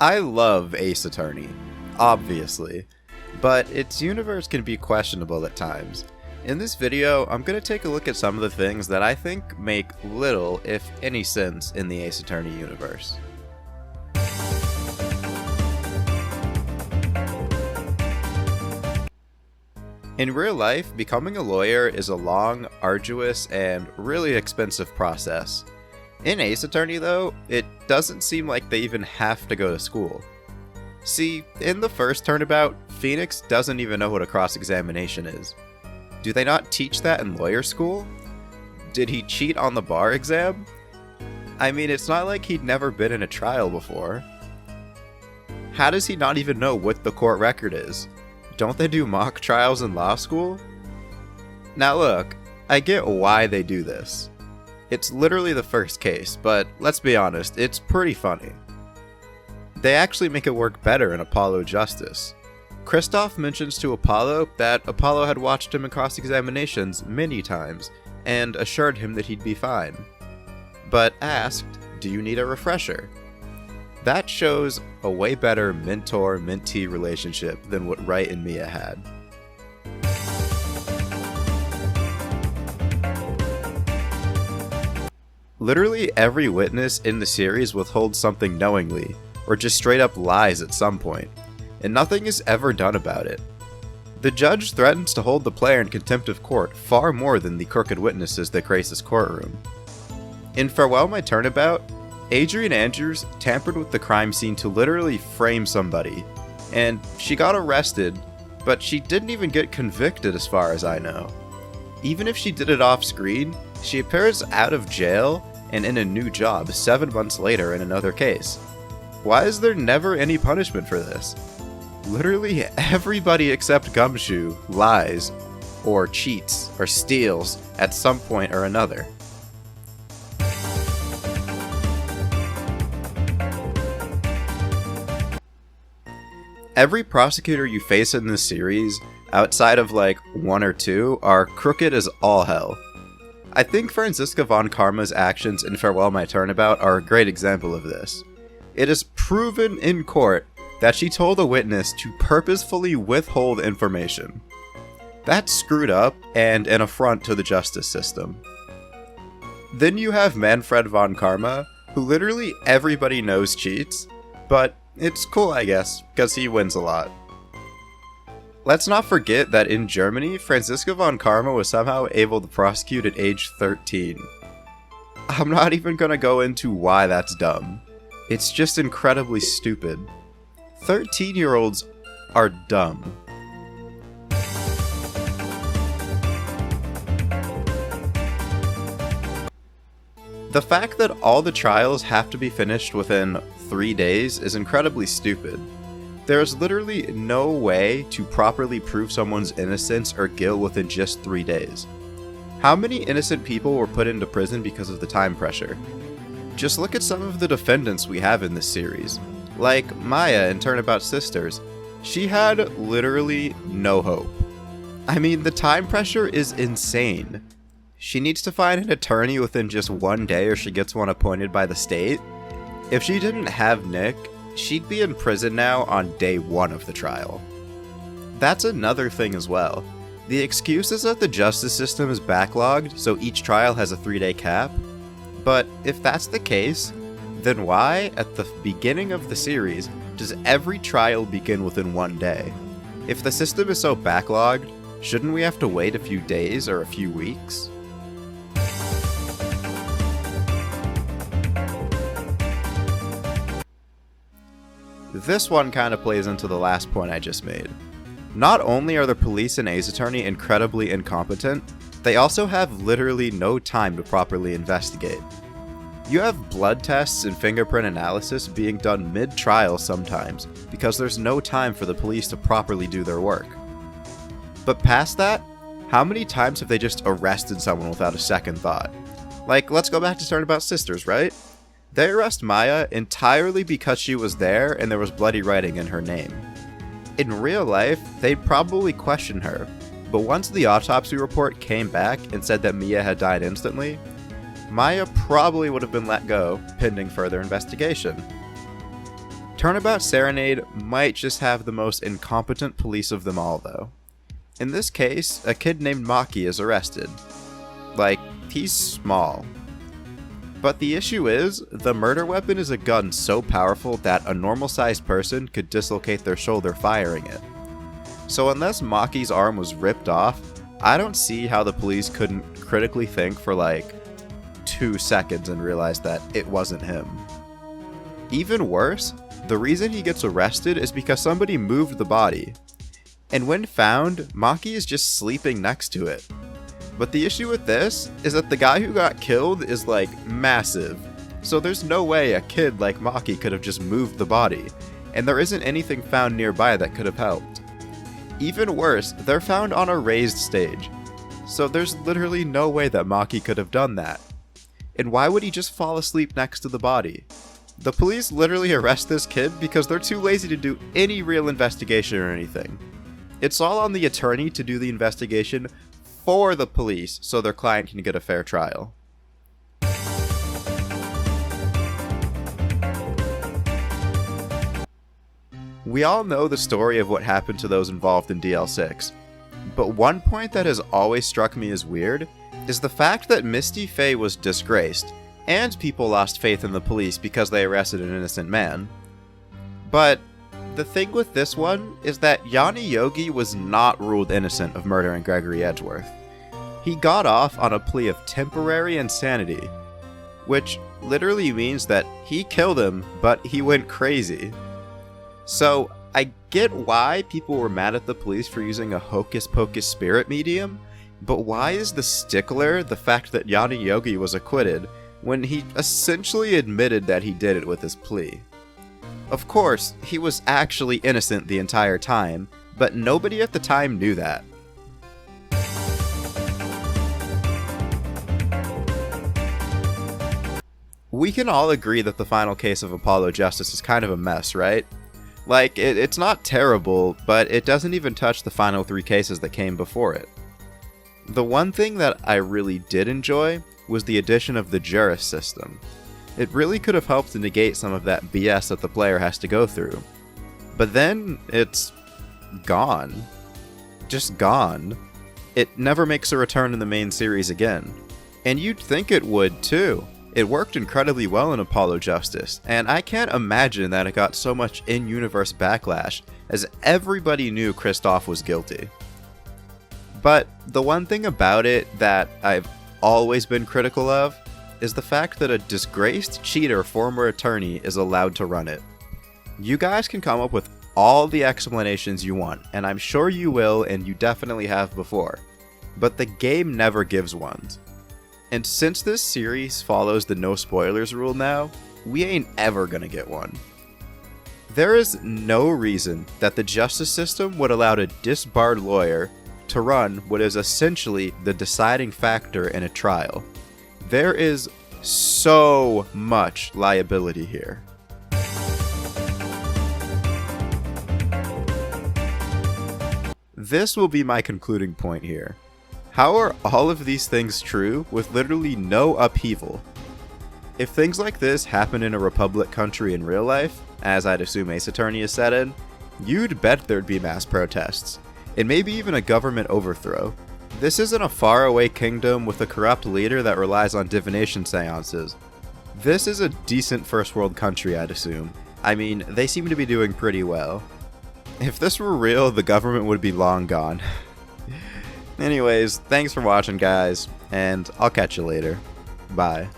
I love Ace Attorney, obviously, but its universe can be questionable at times. In this video, I'm going to take a look at some of the things that I think make little, if any, sense in the Ace Attorney universe. In real life, becoming a lawyer is a long, arduous, and really expensive process. In Ace Attorney, though, it doesn't seem like they even have to go to school. See, in the first turnabout, Phoenix doesn't even know what a cross-examination is. Do they not teach that in lawyer school? Did he cheat on the bar exam? I mean, it's not like he'd never been in a trial before. How does he not even know what the court record is? Don't they do mock trials in law school? Now look, I get why they do this. It's literally the first case, but let's be honest, it's pretty funny. They actually make it work better in Apollo Justice. Kristoff mentions to Apollo that Apollo had watched him in cross-examinations many times, and assured him that he'd be fine. But asked, "Do you need a refresher?" That shows a way better mentor-mentee relationship than what Wright and Mia had. Literally every witness in the series withholds something knowingly, or just straight up lies at some point, and nothing is ever done about it. The judge threatens to hold the player in contempt of court far more than the crooked witnesses that grace his courtroom. In Farewell My Turnabout, Adrienne Andrews tampered with the crime scene to literally frame somebody, and she got arrested, but she didn't even get convicted as far as I know. Even if she did it off screen, she appears out of jail and in a new job 7 months later in another case. Why is there never any punishment for this? Literally everybody except Gumshoe lies, or cheats, or steals at some point or another. Every prosecutor you face in this series, outside of like 1 or 2, are crooked as all hell. I think Franziska von Karma's actions in Farewell My Turnabout are a great example of this. It is proven in court that she told a witness to purposefully withhold information. That's screwed up and an affront to the justice system. Then you have Manfred von Karma, who literally everybody knows cheats, but it's cool, I guess, because he wins a lot. Let's not forget that in Germany, Franziska von Karma was somehow able to prosecute at age 13. I'm not even gonna go into why that's dumb. It's just incredibly stupid. 13-year-olds are dumb. The fact that all the trials have to be finished within 3 days is incredibly stupid. There is literally no way to properly prove someone's innocence or guilt within just 3 days. How many innocent people were put into prison because of the time pressure? Just look at some of the defendants we have in this series. Like Maya in Turnabout Sisters. She had literally no hope. I mean, the time pressure is insane. She needs to find an attorney within just 1 day or she gets one appointed by the state. If she didn't have Nick, she'd be in prison now on day 1 of the trial. That's another thing as well. The excuse is that the justice system is backlogged, so each trial has a 3-day cap. But if that's the case, then why, at the beginning of the series, does every trial begin within 1 day? If the system is so backlogged, shouldn't we have to wait a few days or a few weeks? This one kind of plays into the last point I just made. Not only are the police in Ace Attorney incredibly incompetent, they also have literally no time to properly investigate. You have blood tests and fingerprint analysis being done mid-trial sometimes because there's no time for the police to properly do their work. But past that, how many times have they just arrested someone without a second thought? Like, let's go back to Turnabout Sisters, right? They arrest Maya entirely because she was there and there was bloody writing in her name. In real life, they'd probably question her, but once the autopsy report came back and said that Mia had died instantly, Maya probably would have been let go, pending further investigation. Turnabout Serenade might just have the most incompetent police of them all, though. In this case, a kid named Maki is arrested. Like, he's small. But the issue is, the murder weapon is a gun so powerful that a normal-sized person could dislocate their shoulder firing it. So unless Maki's arm was ripped off, I don't see how the police couldn't critically think for like 2 seconds and realize that it wasn't him. Even worse, the reason he gets arrested is because somebody moved the body. And when found, Maki is just sleeping next to it. But the issue with this is that the guy who got killed is like massive. So there's no way a kid like Maki could have just moved the body. And there isn't anything found nearby that could have helped. Even worse, they're found on a raised stage. So there's literally no way that Maki could have done that. And why would he just fall asleep next to the body? The police literally arrest this kid because they're too lazy to do any real investigation or anything. It's all on the attorney to do the investigation for the police so their client can get a fair trial. We all know the story of what happened to those involved in DL6, but one point that has always struck me as weird is the fact that Misty Faye was disgraced, and people lost faith in the police because they arrested an innocent man. But the thing with this one is that Yanni Yogi was not ruled innocent of murdering Gregory Edgeworth. He got off on a plea of temporary insanity, which literally means that he killed him, but he went crazy. So I get why people were mad at the police for using a hocus-pocus spirit medium, but why is the stickler the fact that Yanni Yogi was acquitted when he essentially admitted that he did it with his plea? Of course, he was actually innocent the entire time, but nobody at the time knew that. We can all agree that the final case of Apollo Justice is kind of a mess, right? Like, it's not terrible, but it doesn't even touch the final 3 cases that came before it. The one thing that I really did enjoy was the addition of the JURIST system. It really could have helped to negate some of that BS that the player has to go through. But then, it's gone. Just gone. It never makes a return in the main series again. And you'd think it would too. It worked incredibly well in Apollo Justice, and I can't imagine that it got so much in-universe backlash, as everybody knew Kristoff was guilty. But the one thing about it that I've always been critical of is the fact that a disgraced cheater former attorney is allowed to run it. You guys can come up with all the explanations you want, and I'm sure you will, and you definitely have before. But the game never gives one. And since this series follows the no spoilers rule now, we ain't ever gonna get one. There is no reason that the justice system would allow a disbarred lawyer to run what is essentially the deciding factor in a trial. There is so much liability here. This will be my concluding point here. How are all of these things true with literally no upheaval? If things like this happen in a republic country in real life, as I'd assume Ace Attorney is set in, you'd bet there'd be mass protests, and maybe even a government overthrow. This isn't a faraway kingdom with a corrupt leader that relies on divination seances. This is a decent first world country, I'd assume. I mean, they seem to be doing pretty well. If this were real, the government would be long gone. Anyways, thanks for watching, guys, and I'll catch you later. Bye.